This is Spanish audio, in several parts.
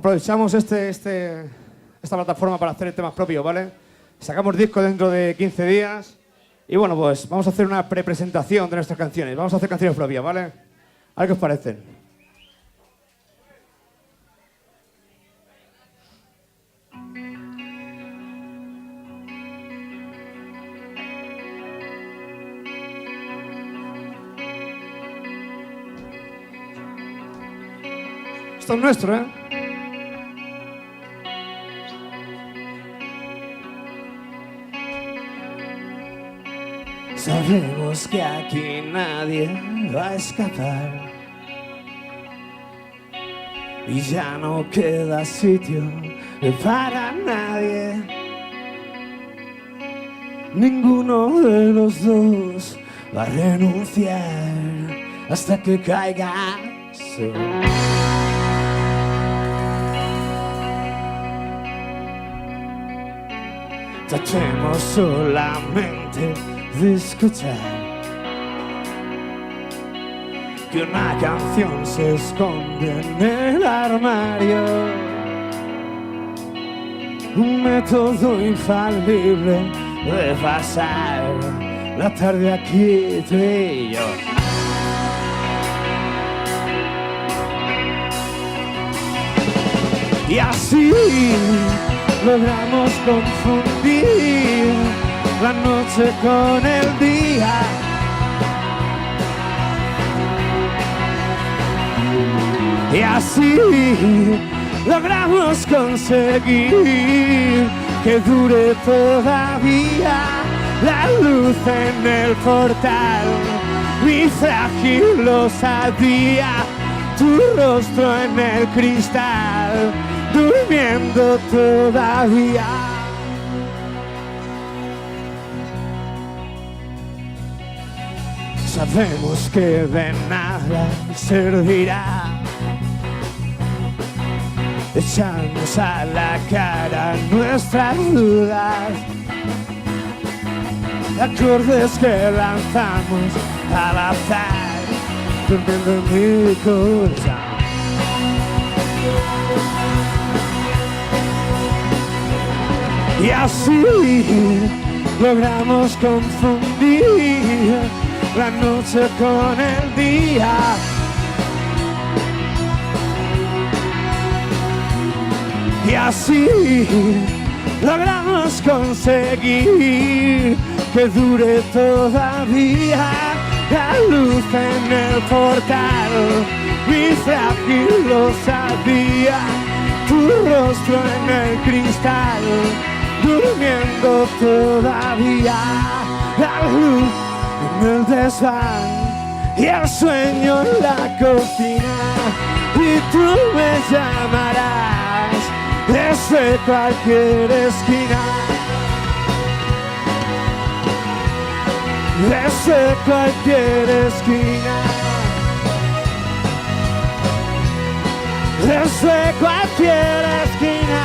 aprovechamos esta plataforma para hacer temas propios, ¿vale? Sacamos disco dentro de 15 días y bueno, pues vamos a hacer una prepresentación de nuestras canciones. Vamos a hacer canciones propias, ¿vale? A ver qué os parecen. Esto es nuestro, ¿eh? Sabemos que aquí nadie va a escapar y ya no queda sitio para nadie. Ninguno de los dos va a renunciar hasta que caiga el sol. Tratemos solamente de escuchar que una canción se esconde en el armario, un método infalible de pasar la tarde aquí tú y yo. Y así logramos confundir la noche con el día. Y así logramos conseguir que dure todavía la luz en el portal. Mi frágil osadía, tu rostro en el cristal, durmiendo todavía. Sabemos que de nada servirá echarnos a la cara nuestras dudas, acordes que lanzamos al azar, durmiendo en mi corazón. Y así logramos confundir la noche con el día. Y así logramos conseguir que dure todavía la luz en el portal. Mi frágil osadía, tu rostro en el cristal, durmiendo todavía. La luz en el desván y el sueño en la cocina, y tú me llamarás desde cualquier esquina, desde cualquier esquina, desde cualquier esquina.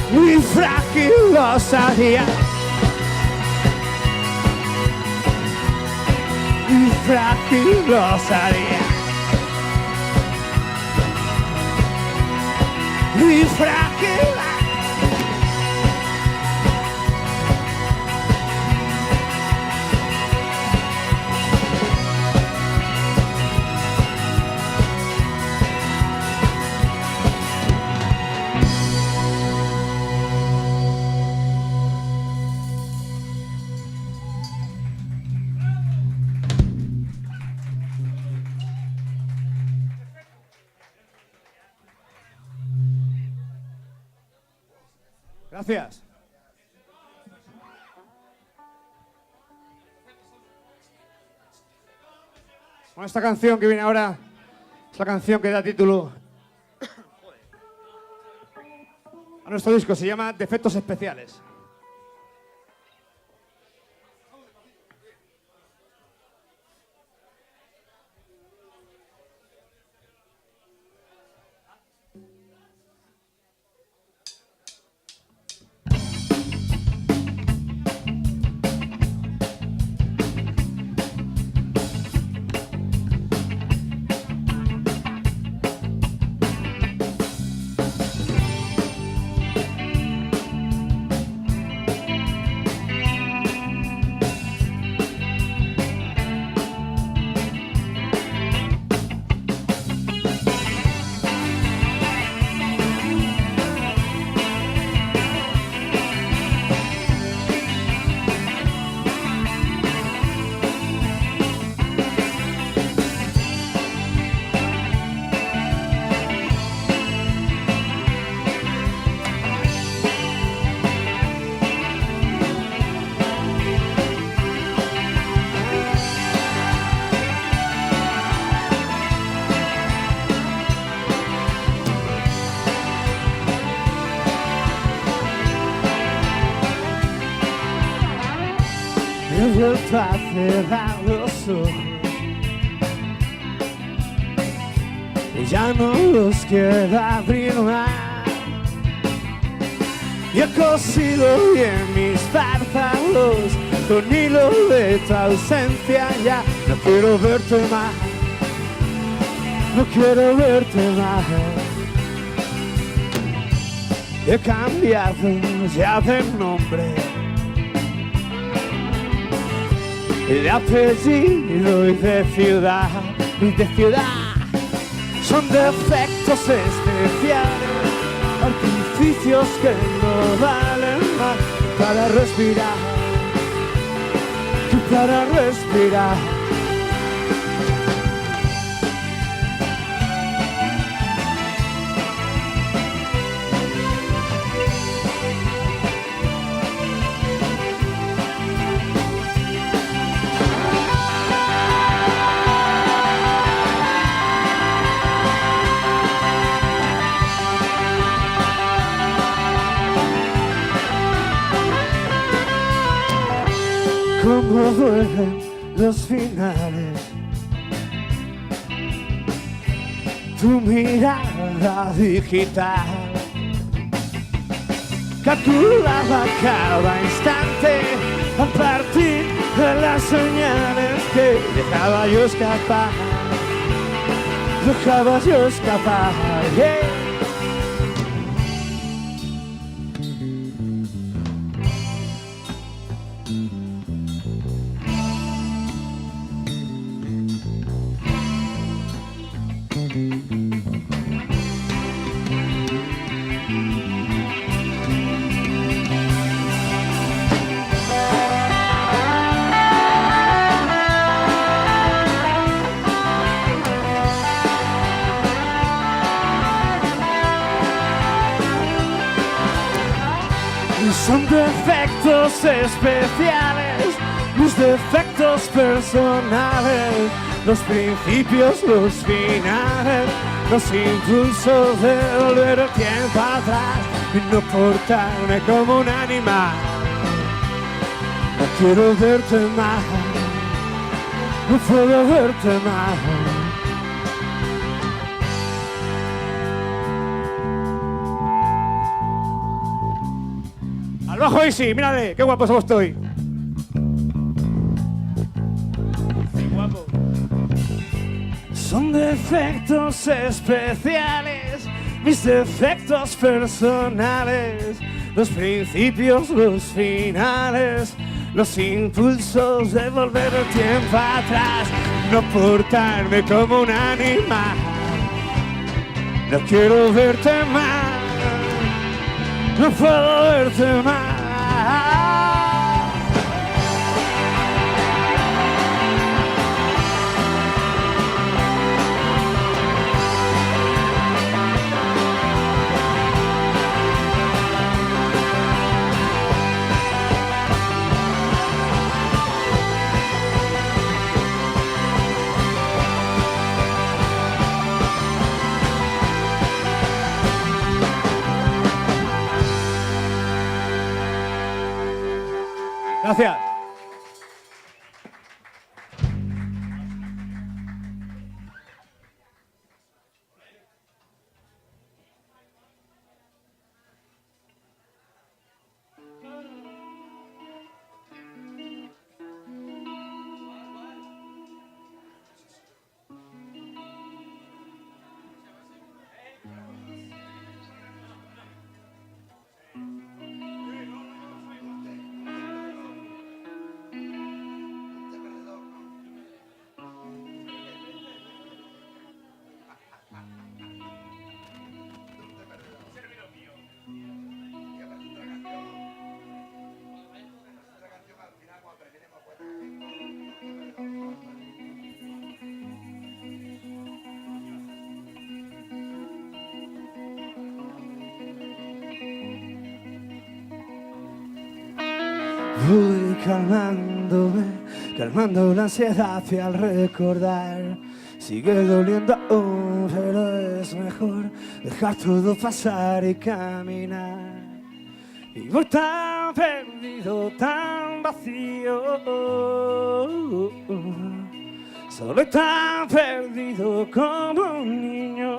Mi frágil osadía, mi frágil osadía, mi frágil. Gracias. Bueno, esta canción que viene ahora es la canción que da título a nuestro disco. Se llama Defectos Especiales. He vuelto a cerrar los ojos y ya no los quiero abrir más. Y he cosido bien mis párpados con hilo de tu ausencia. Ya no quiero verte más, no quiero verte más. He cambiado ya de nombre, de apellido y de ciudad, son defectos especiales, artificios que no valen más para respirar, para respirar. Cómo duelen los finales, tu mirada digital calculaba cada instante a partir de las señales que dejaba yo escapar, yeah. Son defectos especiales, mis defectos personales, los principios, los finales, los impulsos de volver el tiempo atrás y no portarme como un animal. No quiero verte más, no puedo verte más. Al bajo Easy, mírale, qué guapo somos estoy. Qué guapo. Son defectos especiales, mis defectos personales, los principios, los finales, los impulsos de volver el tiempo atrás, no portarme como un animal. No quiero verte más, no puedo verte más. Gracias. Voy calmándome, calmando la ansiedad y al recordar sigue doliendo aún, pero es mejor dejar todo pasar y caminar. Y voy tan perdido, tan vacío, solo tan perdido como un niño.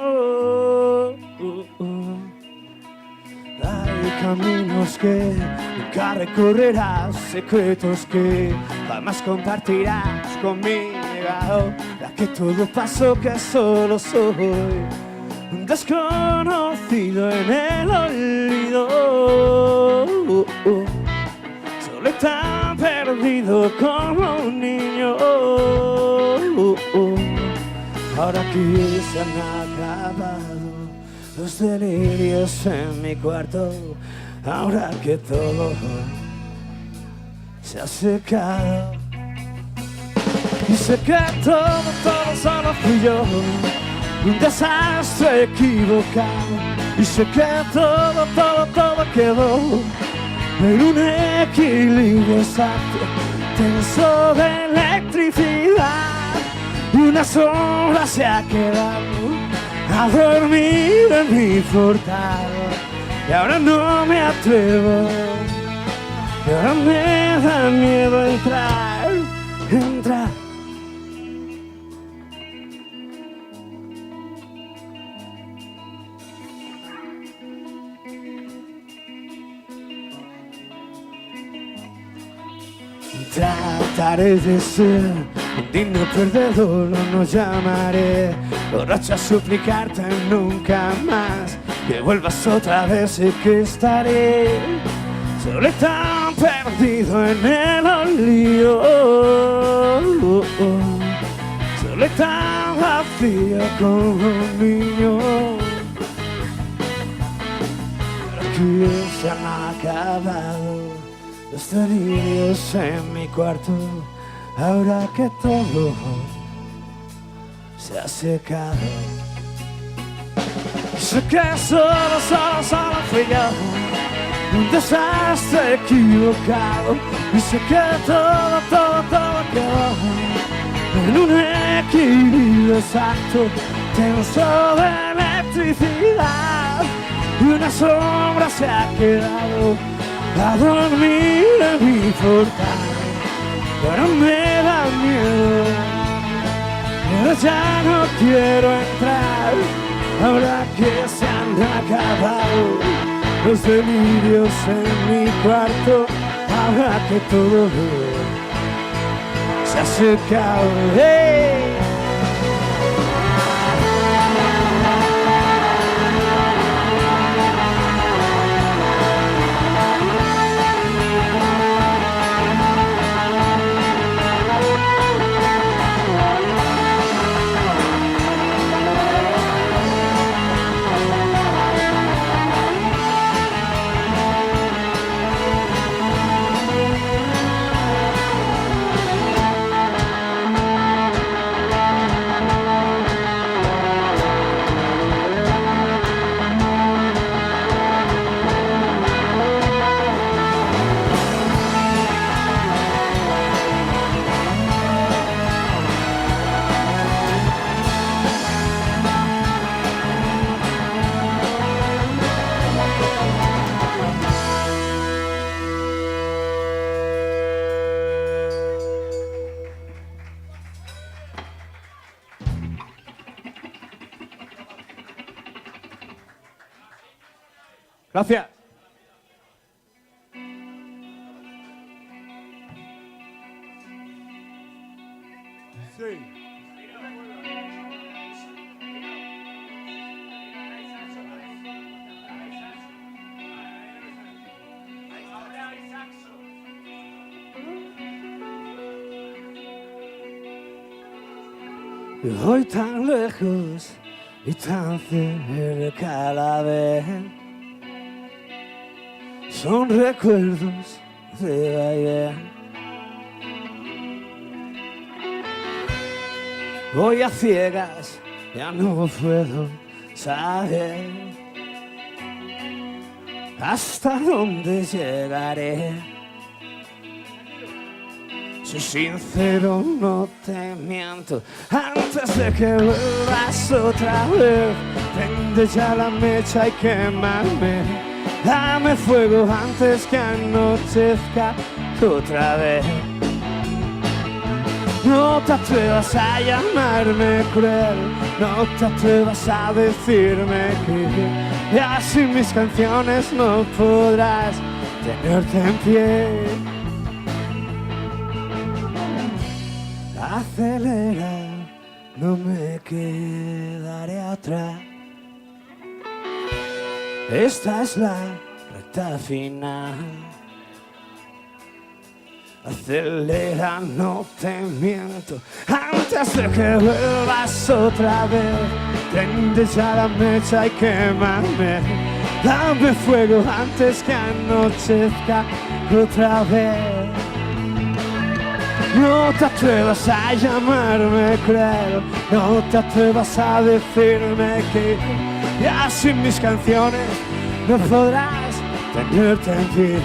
Hay caminos que nunca recorrerás, secretos que jamás compartirás conmigo. Ya que todo pasó, que solo soy un desconocido en el olvido. Solo tan perdido como un niño. Ahora que se han acabado los delirios en mi cuarto, ahora que todo se ha secado. Y sé que todo solo fui yo, un desastre equivocado. Y sé que todo quedó en un equilibrio exacto, tenso de electricidad. Y una sombra se ha quedado a dormir en mi portal. Y ahora no me atrevo, y ahora me da miedo entrar. Trataré de ser un digno perdedor, no llamaré borracho a suplicarte nunca más que vuelvas otra vez y que estaré solo tan perdido en el olvido, solo tan vacío como un niño. Aquí se han acabado los delirios en mi cuarto, ahora que todo se ha secado. Sé que solo fui yo, un desastre equivocado. Y sé que todo quedó en un equilibrio exacto, tenso de electricidad. Y una sombra se ha quedado a dormir en mi portal. Ahora me da miedo, ahora ya no quiero entrar. Ahora que se han acabado los delirios en mi cuarto, ahora que todo se ha secado. ¡Hey! Gracias. Y voy tan lejos y tan cerca a la vez. Son recuerdos de ayer. Voy a ciegas, ya no puedo saber hasta dónde llegaré. Soy sincero, no te miento. Antes de que vuelvas otra vez, prende ya la mecha y quémame. Dame fuego antes que anochezca otra vez. No te atrevas a llamarme cruel, no te atrevas a decirme que ya sin mis canciones no podrás tenerte en pie. Acelera, no me quedaré atrás. Esta es la recta final. Acelera, no te miento. Antes de que vuelvas otra vez, prende ya la mecha y quémame. Dame fuego antes que anochezca otra vez. No te atrevas a llamarme cruel, no te atrevas a decirme que ya sin mis canciones no podrás tenerte en pie.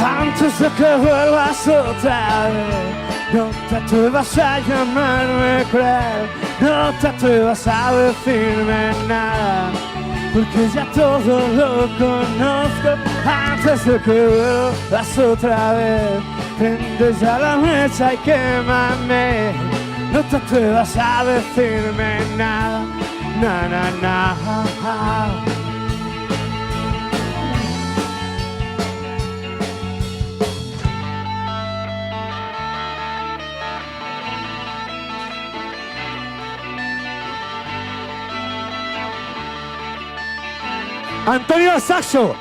Antes de que vuelvas otra vez, no te atrevas a llamarme cruel, no te atrevas a decirme nada, porque ya todo lo conozco. Antes de que vuelvas otra vez, prende ya la mecha y quémame. No te atrevas a decirme nada, na na na. Antonio Saxo.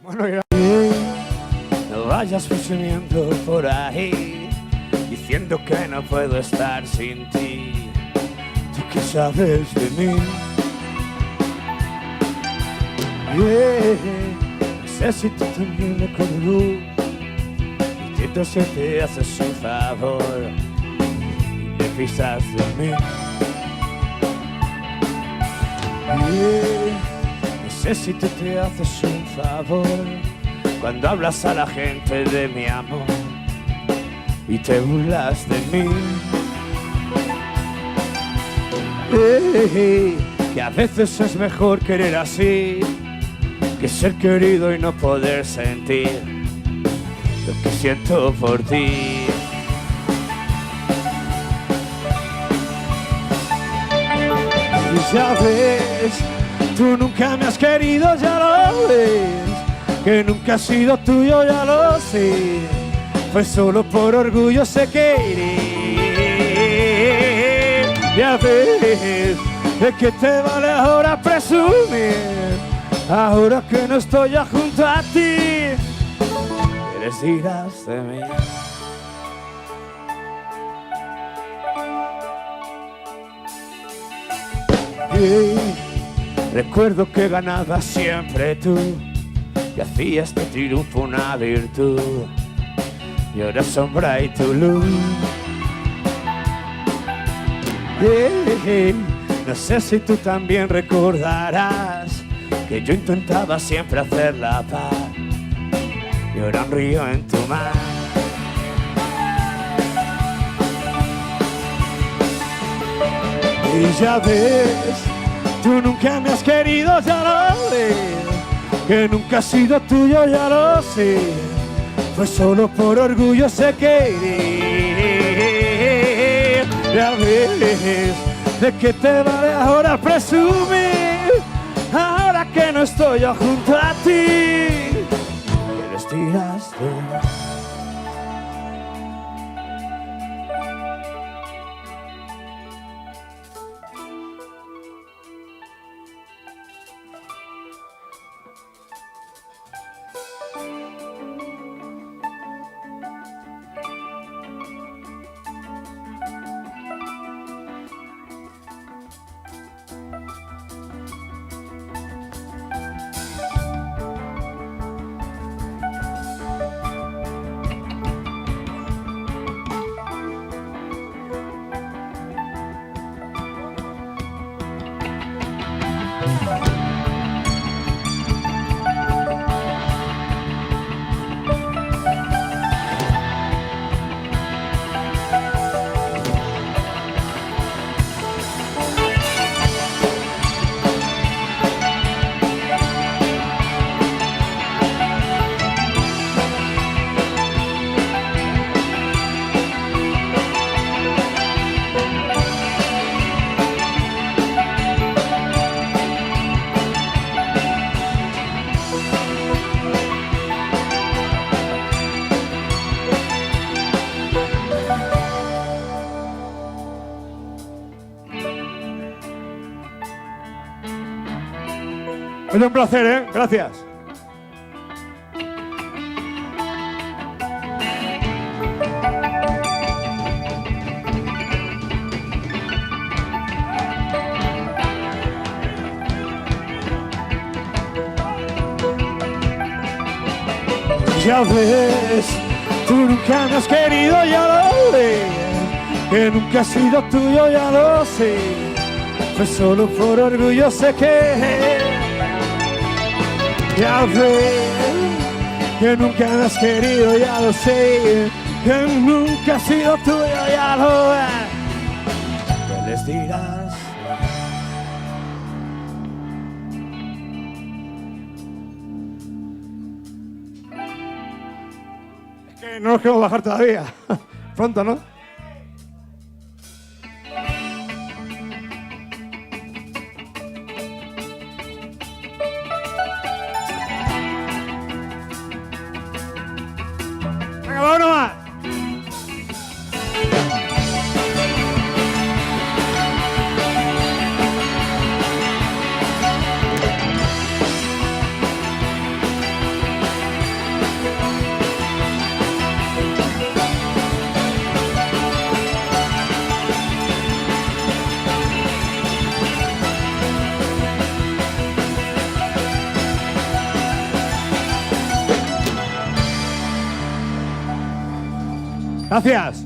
Bueno, ya. No vayas presumiendo por ahí, diciendo que no puedo estar sin ti. ¿Tú qué sabes de mí? No sé si tú también me conoces. Entiendo si te haces un favor y me pisas de mí. No sé si tú te haces un favor cuando hablas a la gente de mi amor y te burlas de mí. Que a veces es mejor querer así que ser querido y no poder sentir lo que siento por ti. Y ya ves, tú nunca me has querido, ya lo ves. Que nunca he sido tuyo, ya lo sé. Fue solo por orgullo, sé que iré. Ya ves, ¿de qué te vale ahora presumir? Ahora que no estoy ya junto a ti, ¿quieres dirás de mí? Recuerdo que ganabas siempre tú, que hacías de triunfo una virtud, y ahora sombra y tu luz. No sé si tú también recordarás que yo intentaba siempre hacer la paz, y ahora un río en tu mar. Y ya ves, tú nunca me has querido, ya lo ves. Que nunca he sido tuyo, ya lo sé. Fue solo por orgullo, sé que iré. Ya ves, ¿de qué te vale ahora presumir? Ahora que no estoy yo junto a ti, ¿quieres dirás tú? Es un placer, ¿eh? Gracias. Ya ves, tú nunca me has querido, ya lo ves. Que nunca he sido tuyo, ya lo sé. Fue solo por orgullo, sé que... Ya ves, que nunca me has querido, ya lo sé. Que nunca he sido tuyo, ya lo ves. ¿Qué les dirás? No nos queremos bajar todavía. Pronto, ¿no? Venga, vámonos más. Gracias.